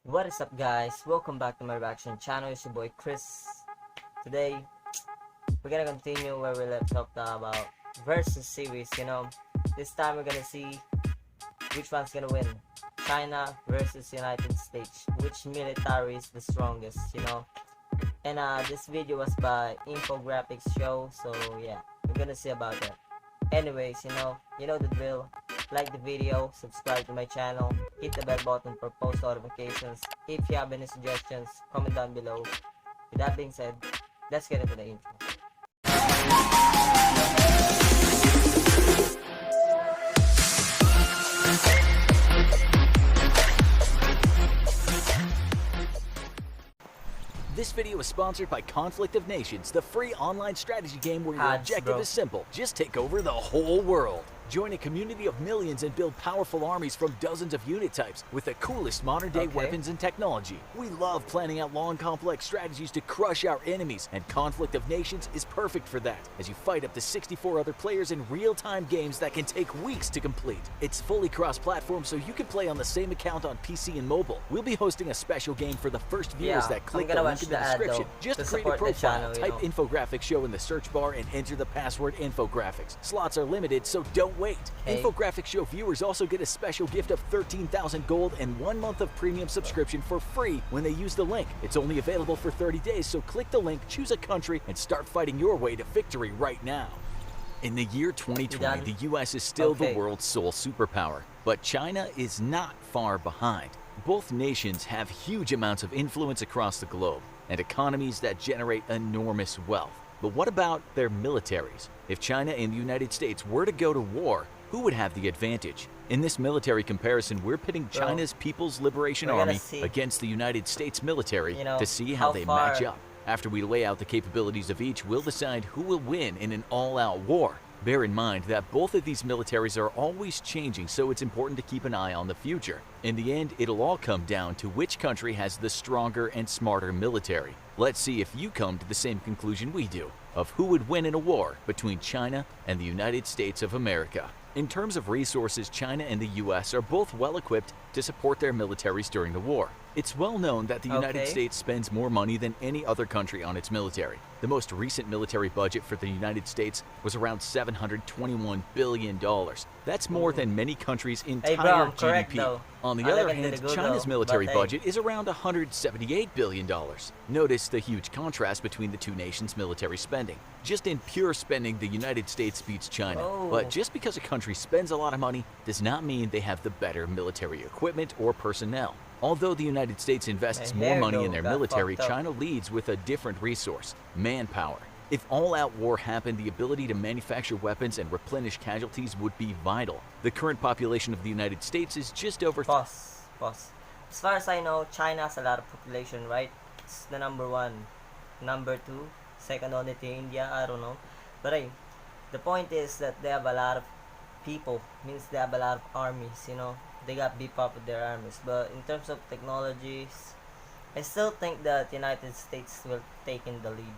What is up, guys? Welcome back to my reaction channel. It's your boy Chris. Today we're gonna continue where we left off about versus series. This time we're gonna see which one's gonna win. China versus United States. Which military is the strongest? And this video was by Infographic show. So yeah, we're gonna see about that. Anyways, you know the drill. Like the video, subscribe to my channel, hit the bell button for post notifications. If you have any suggestions, comment down below. With that being said, let's get into the intro. This video is sponsored by Conflict of Nations, the free online strategy game where your objective is simple. Just take over the whole world. Join a community of millions and build powerful armies from dozens of unit types with the coolest modern-day weapons and technology. We love planning out long, complex strategies to crush our enemies, and Conflict of Nations is perfect for that, as you fight up to 64 other players in real-time games that can take weeks to complete. It's fully cross-platform, so you can play on the same account on PC and mobile. We'll be hosting a special game for the first viewers that click the link in the description. Just create a profile, type Infographic show in the search bar, and enter the password Infographics. Slots are limited, so don't wait. Infographic show viewers also get a special gift of 13,000 gold and 1 month of premium subscription for free when they use the link. It's only available for 30 days, so click the link, choose a country, and start fighting your way to victory right now. In the year 2020, the US is still the world's sole superpower, but China is not far behind. Both nations have huge amounts of influence across the globe and economies that generate enormous wealth. But what about their militaries? If China and the United States were to go to war, who would have the advantage? In this military comparison, we're pitting China's People's Liberation Army against the United States military to see how they match up. After we lay out the capabilities of each, we'll decide who will win in an all-out war. Bear in mind that both of these militaries are always changing, so it's important to keep an eye on the future. In the end, it'll all come down to which country has the stronger and smarter military. Let's see if you come to the same conclusion we do, of who would win in a war between China and the United States of America. In terms of resources, China and the US are both well equipped to support their militaries during the war. It's well known that the United States spends more money than any other country on its military. The most recent military budget for the United States was around $721 billion. That's more than many countries' entire GDP. On the other hand, China's military budget is around $178 billion. Notice the huge contrast between the two nations' military spending. Just in pure spending, the United States beats China. But just because a country spends a lot of money does not mean they have the better military equipment or personnel. Although the United States invests more money in their military, China leads with a different resource: manpower. If all-out war happened, the ability to manufacture weapons and replenish casualties would be vital. The current population of the United States is just over... Pause. As far as I know, China has a lot of population, right? It's the number one. Number two, second only to India, I don't know. But the point is that they have a lot of people, means they have a lot of armies, They got beef up with their armies. But in terms of technologies, I still think that the United States will take in the lead,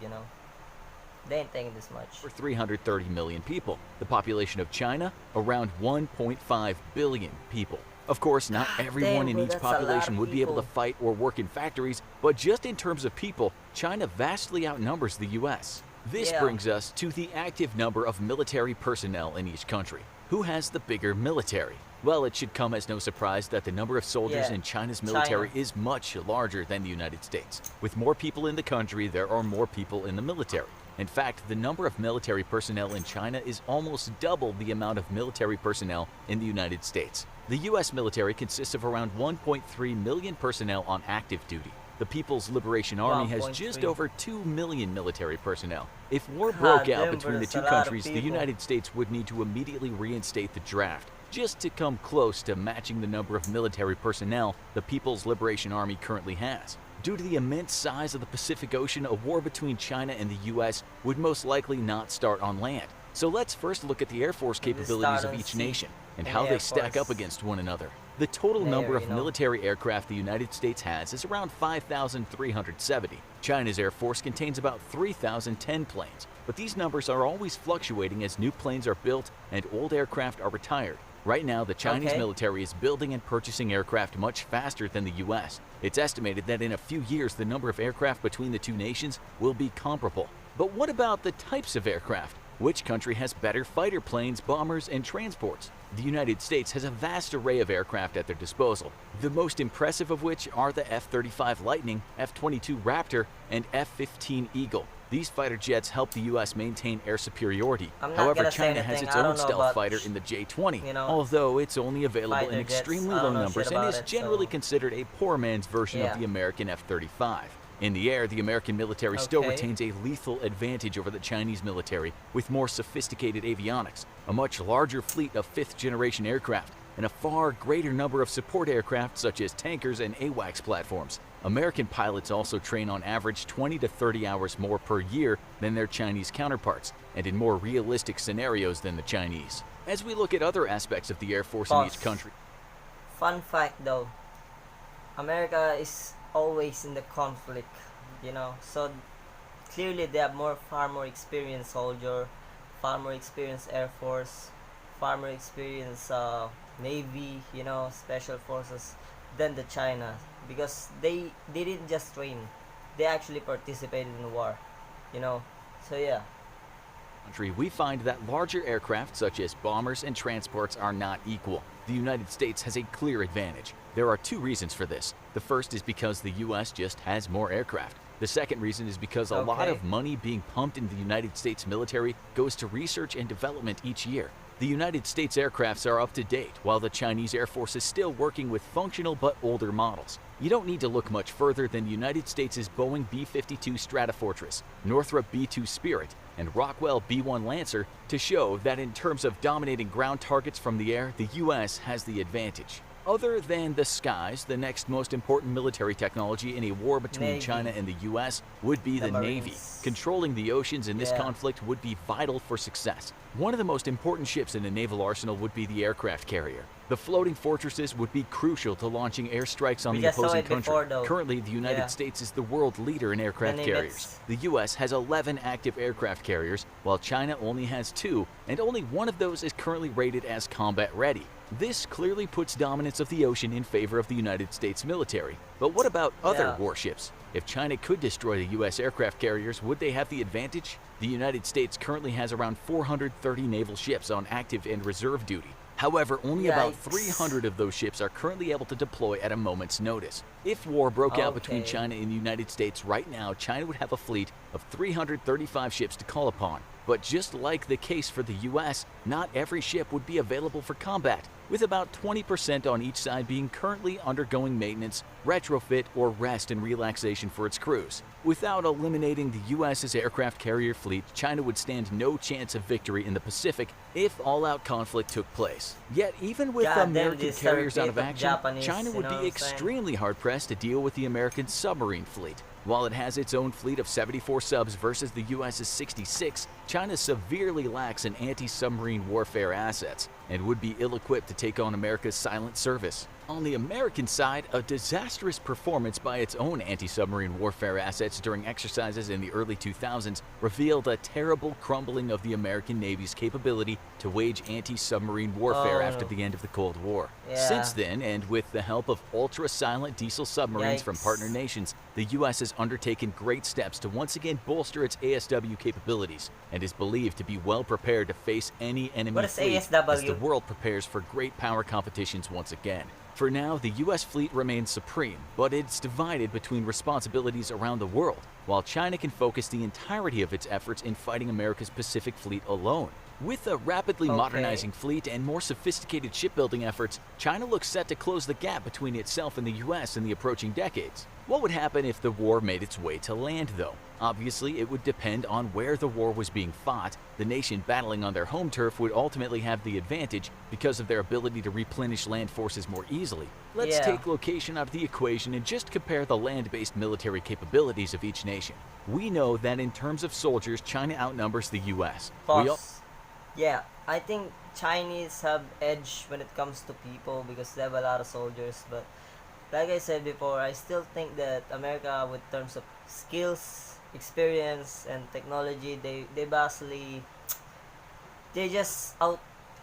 They ain't taking this much. For 330 million people. The population of China, around 1.5 billion people. Of course, not everyone in each population would be able to fight or work in factories, but just in terms of people, China vastly outnumbers the US. This brings us to the active number of military personnel in each country. Who has the bigger military? Well, it should come as no surprise that the number of soldiers in China's military is much larger than the United States. With more people in the country, there are more people in the military. In fact, the number of military personnel in China is almost double the amount of military personnel in the United States. The US military consists of around 1.3 million personnel on active duty. The People's Liberation Army has just over 2 million military personnel. If war broke out between the two countries, the United States would need to immediately reinstate the draft, just to come close to matching the number of military personnel the People's Liberation Army currently has. Due to the immense size of the Pacific Ocean, a war between China and the US would most likely not start on land. So let's first look at the Air Force capabilities of each nation and how they stack up against one another. The total number of military aircraft the United States has is around 5,370. China's Air Force contains about 3,010 planes, but these numbers are always fluctuating as new planes are built and old aircraft are retired. Right now, the Chinese Okay. military is building and purchasing aircraft much faster than the US. It's estimated that in a few years, the number of aircraft between the two nations will be comparable. But what about the types of aircraft? Which country has better fighter planes, bombers, and transports? The United States has a vast array of aircraft at their disposal, the most impressive of which are the F-35 Lightning, F-22 Raptor, and F-15 Eagle. These fighter jets help the U.S. maintain air superiority. I'm not However, gonna say China has anything. its I own don't know stealth about, fighter in the J-20, you know, although it's only available in fighter jets. extremely I low don't know numbers shit and about is it, generally so considered a poor man's version yeah. of the American F-35. In the air, the American military still Okay. retains a lethal advantage over the Chinese military with more sophisticated avionics, a much larger fleet of fifth-generation aircraft, and a far greater number of support aircraft such as tankers and AWACS platforms. American pilots also train on average 20 to 30 hours more per year than their Chinese counterparts, and in more realistic scenarios than the Chinese. As we look at other aspects of the Air Force in each Pause. country, Fun fact though, America is always in the conflict, you know. So clearly they have far more experienced soldier, far more experienced Air Force, far more experienced Navy, you know, Special Forces than the China, because they didn't just train, they actually participated in the war, you know. So yeah. we find that larger aircraft such as bombers and transports are not equal. The United States has a clear advantage. There are two reasons for this. The first is because the US just has more aircraft. The second reason is because a lot Okay. of money being pumped into the United States military goes to research and development each year. The United States aircrafts are up to date, while the Chinese Air Force is still working with functional but older models. You don't need to look much further than the United States' Boeing B-52 Stratofortress, Northrop B-2 Spirit, and Rockwell B-1 Lancer to show that in terms of dominating ground targets from the air, the US has the advantage. Other than the skies, the next most important military technology in a war between Navy. China and the US would be the Navy. Marines. Controlling the oceans in this Yeah. conflict would be vital for success. One of the most important ships in the naval arsenal would be the aircraft carrier. The floating fortresses would be crucial to launching airstrikes on We the just saw opposing it country. before, though. Currently, the United Yeah. States is the world leader in aircraft The carriers. Nimitz. The US has 11 active aircraft carriers, while China only has 2, and only one of those is currently rated as combat ready. This clearly puts dominance of the ocean in favor of the United States military. But what about other Yeah. warships? If China could destroy the US aircraft carriers, would they have the advantage? The United States currently has around 430 naval ships on active and reserve duty. However, only about Yikes. 300 of those ships are currently able to deploy at a moment's notice. If war broke out between Okay. China and the United States right now, China would have a fleet of 335 ships to call upon. But just like the case for the US, not every ship would be available for combat, with about 20% on each side being currently undergoing maintenance, retrofit, or rest and relaxation for its crews. Without eliminating the US's aircraft carrier fleet, China would stand no chance of victory in the Pacific if all-out conflict took place. Yet even with God damn, American this carriers out of repeat of action, Japanese, China you would know be what I'm saying? extremely hard-pressed to deal with the American submarine fleet. While it has its own fleet of 74 subs versus the US's 66, China severely lacks in anti-submarine warfare assets and would be ill-equipped to take on America's silent service. On the American side, a disastrous performance by its own anti-submarine warfare assets during exercises in the early 2000s revealed a terrible crumbling of the American Navy's capability to wage anti-submarine warfare Oh. after the end of the Cold War. Yeah. Since then, and with the help of ultra-silent diesel submarines from Yikes. partner nations, the U.S. has undertaken great steps to once again bolster its ASW capabilities and is believed to be well prepared to face any enemy What is fleet as ASW? the world prepares for great power competitions once again. For now, the U.S. fleet remains supreme, but it's divided between responsibilities around the world, while China can focus the entirety of its efforts in fighting America's Pacific Fleet alone. With a rapidly Okay. modernizing fleet and more sophisticated shipbuilding efforts, China looks set to close the gap between itself and the U.S. in the approaching decades. What would happen if the war made its way to land, though? Obviously, it would depend on where the war was being fought. The nation battling on their home turf would ultimately have the advantage because of their ability to replenish land forces more easily. Let's Yeah. take location out of the equation and just compare the land-based military capabilities of each nation. We know that in terms of soldiers, China outnumbers the U.S. Boss. Yeah, I think Chinese have edge when it comes to people because they have a lot of soldiers. But like I said before, I still think that America, with terms of skills, experience, and technology, they basically they just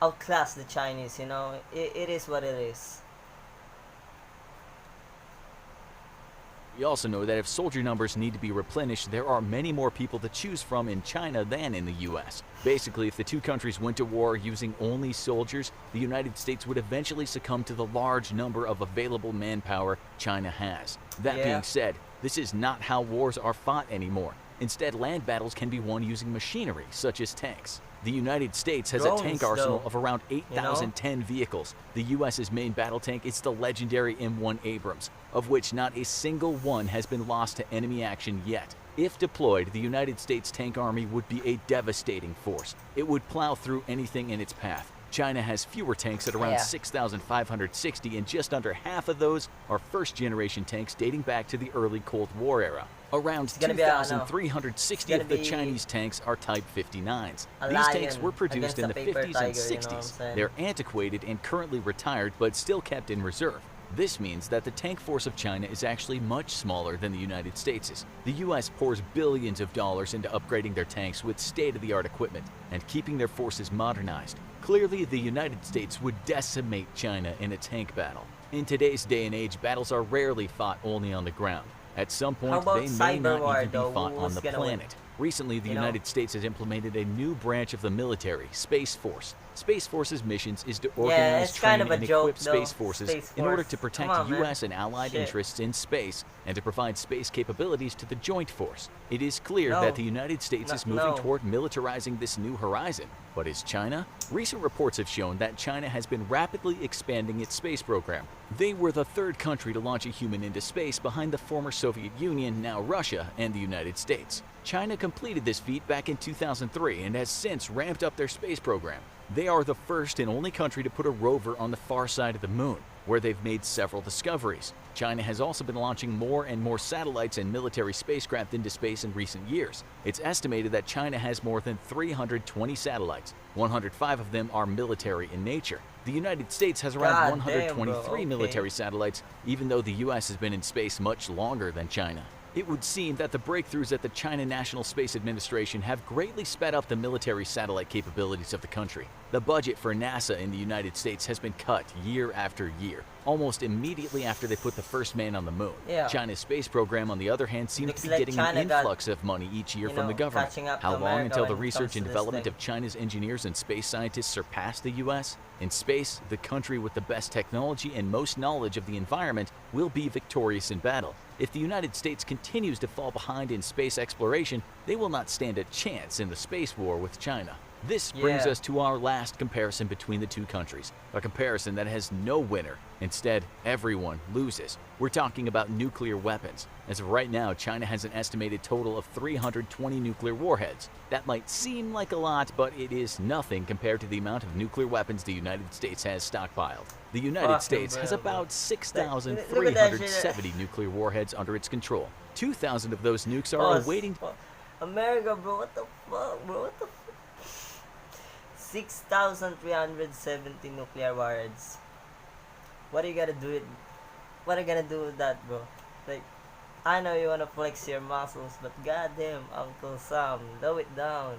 outclass the Chinese. You know, it is what it is. We also know that if soldier numbers need to be replenished, there are many more people to choose from in China than in the US. Basically, if the two countries went to war using only soldiers, the United States would eventually succumb to the large number of available manpower China has. That being said, this is not how wars are fought anymore. Instead, land battles can be won using machinery, such as tanks. The United States has a tank arsenal of around 8,010 vehicles. The US's main battle tank is the legendary M1 Abrams, of which not a single one has been lost to enemy action yet. If deployed, the United States tank army would be a devastating force. It would plow through anything in its path. China has fewer tanks at around 6,560, and just under half of those are first-generation tanks dating back to the early Cold War era. Around 2,360 of the Chinese tanks are Type 59s. These tanks were produced in the 50s and 60s. They're antiquated and currently retired, but still kept in reserve. This means that the tank force of China is actually much smaller than the United States'. The US pours billions of dollars into upgrading their tanks with state-of-the-art equipment and keeping their forces modernized. Clearly, the United States would decimate China in a tank battle. In today's day and age, battles are rarely fought only on the ground. At some point, they may not even be fought on the planet. Recently, the United States has implemented a new branch of the military, Space Force. Space Force's missions is to organize, train, and equip Space Forces in order to protect U.S. and allied interests in space and to provide space capabilities to the Joint Force. It is clear that the United States is moving toward militarizing this new horizon. But is China? Recent reports have shown that China has been rapidly expanding its space program. They were the third country to launch a human into space behind the former Soviet Union, now Russia, and the United States. China completed this feat back in 2003 and has since ramped up their space program. They are the first and only country to put a rover on the far side of the moon, where they've made several discoveries. China has also been launching more and more satellites and military spacecraft into space in recent years. It's estimated that China has more than 320 satellites. 105 of them are military in nature. The United States has around 123 military satellites, even though the US has been in space much longer than China. It would seem that the breakthroughs at the China National Space Administration have greatly sped up the military satellite capabilities of the country. The budget for NASA in the United States has been cut year after year, almost immediately after they put the first man on the moon. China's space program, on the other hand, seems to be getting an influx of money each year from the government. How long until the research and development of China's engineers and space scientists surpass the US? In space, the country with the best technology and most knowledge of the environment will be victorious in battle. If the United States continues to fall behind in space exploration, they will not stand a chance in the space war with China. This brings us to our last comparison between the two countries, a comparison that has no winner. Instead, everyone loses. We're talking about nuclear weapons. As of right now, China has an estimated total of 320 nuclear warheads. That might seem like a lot, but it is nothing compared to the amount of nuclear weapons the United States has stockpiled. The United States has about 6,370 nuclear warheads under its control. 2,000 of those nukes are awaiting... America, bro, what the fuck, bro, what the fuck? 6,370 nuclear warheads. What are you gonna do with that, bro? Like, I know you wanna flex your muscles, but goddamn, Uncle Sam, slow it down.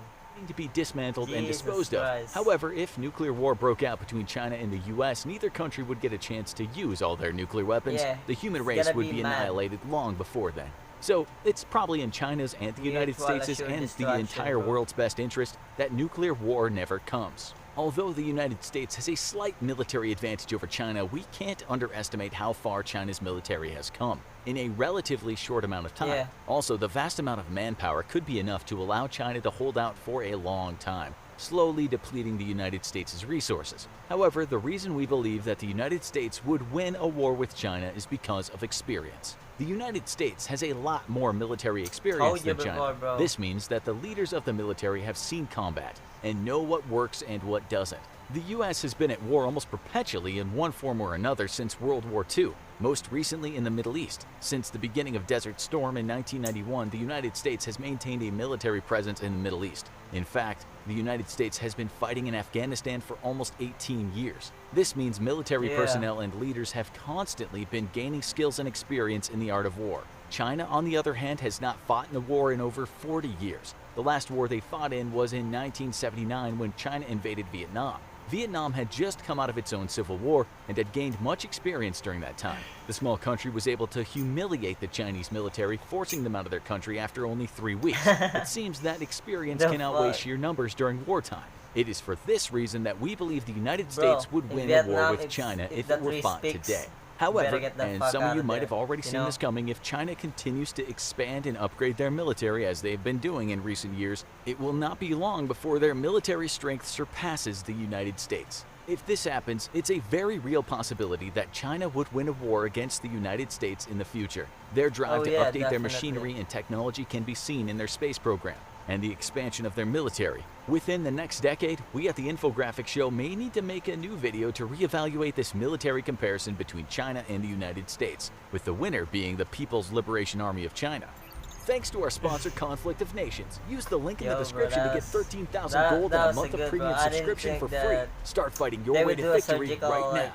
To be dismantled and disposed of. However, if nuclear war broke out between China and the US, neither country would get a chance to use all their nuclear weapons. The human race would be annihilated long before then. So, it's probably in China's and the United States' and the entire world's best interest that nuclear war never comes. Although the United States has a slight military advantage over China, we can't underestimate how far China's military has come in a relatively short amount of time. Also, the vast amount of manpower could be enough to allow China to hold out for a long time, slowly depleting the United States' resources. However, the reason we believe that the United States would win a war with China is because of experience. The United States has a lot more military experience than China. This means that the leaders of the military have seen combat and know what works and what doesn't. The US has been at war almost perpetually in one form or another since World War II, most recently in the Middle East. Since the beginning of Desert Storm in 1991, the United States has maintained a military presence in the Middle East. In fact, the United States has been fighting in Afghanistan for almost 18 years. This means military personnel and leaders have constantly been gaining skills and experience in the art of war. China, on the other hand, has not fought in a war in over 40 years. The last war they fought in was in 1979 when China invaded Vietnam. Vietnam had just come out of its own civil war and had gained much experience during that time. The small country was able to humiliate the Chinese military, forcing them out of their country after only 3 weeks. It seems that experience can outweigh sheer numbers during wartime. It is for this reason that we believe the United States would win a war with China if it were fought today. However, and some of you might have already seen this coming, if China continues to expand and upgrade their military as they've been doing in recent years, it will not be long before their military strength surpasses the United States. If this happens, it's a very real possibility that China would win a war against the United States in the future. Their drive to update their machinery and technology can be seen in their space program and the expansion of their military. Within the next decade, we at the Infographic Show may need to make a new video to reevaluate this military comparison between China and the United States, with the winner being the People's Liberation Army of China. Thanks to our sponsor, Conflict of Nations. Use the link in the description to get 13,000 gold and a month of premium subscription for free. Start fighting your way to victory right now.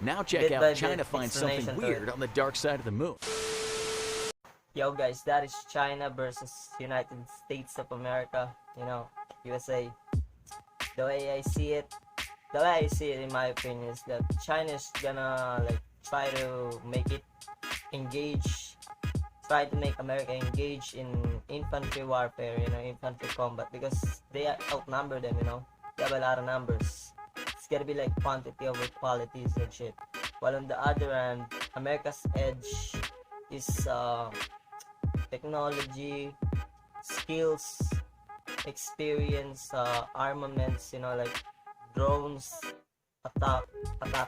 Now check out China finds something weird on the dark side of the moon. Yo guys, that is China versus United States of America, you know, USA. The way I see it in my opinion is that China's gonna like try to make it engage, try to make America engage in infantry warfare, you know, infantry combat, because they outnumber them, you know, they have a lot of numbers. It's gonna be like quantity over qualities and shit. While on the other hand, America's edge is technology, skills, experience, armaments, you know, like drones, attack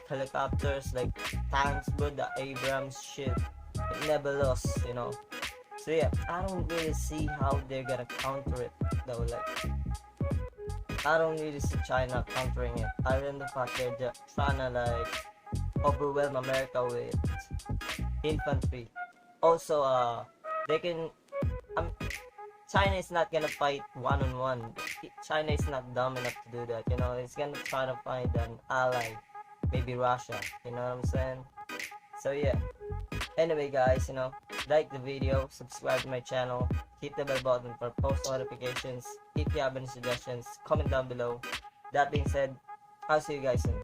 helicopters, like tanks, bro, the Abrams shit. It never lost, you know. So yeah, I don't really see how they're gonna counter it though. Like, I don't really see China countering it, other than the fact they're just trying to like overwhelm America with infantry. Also, they can. China is not gonna fight one-on-one. China is not dumb enough to do that. You know, it's gonna try to find an ally, maybe Russia. You know what I'm saying? So yeah. Anyway, guys, you know, like the video, subscribe to my channel, hit the bell button for post notifications. If you have any suggestions, comment down below. That being said, I'll see you guys soon.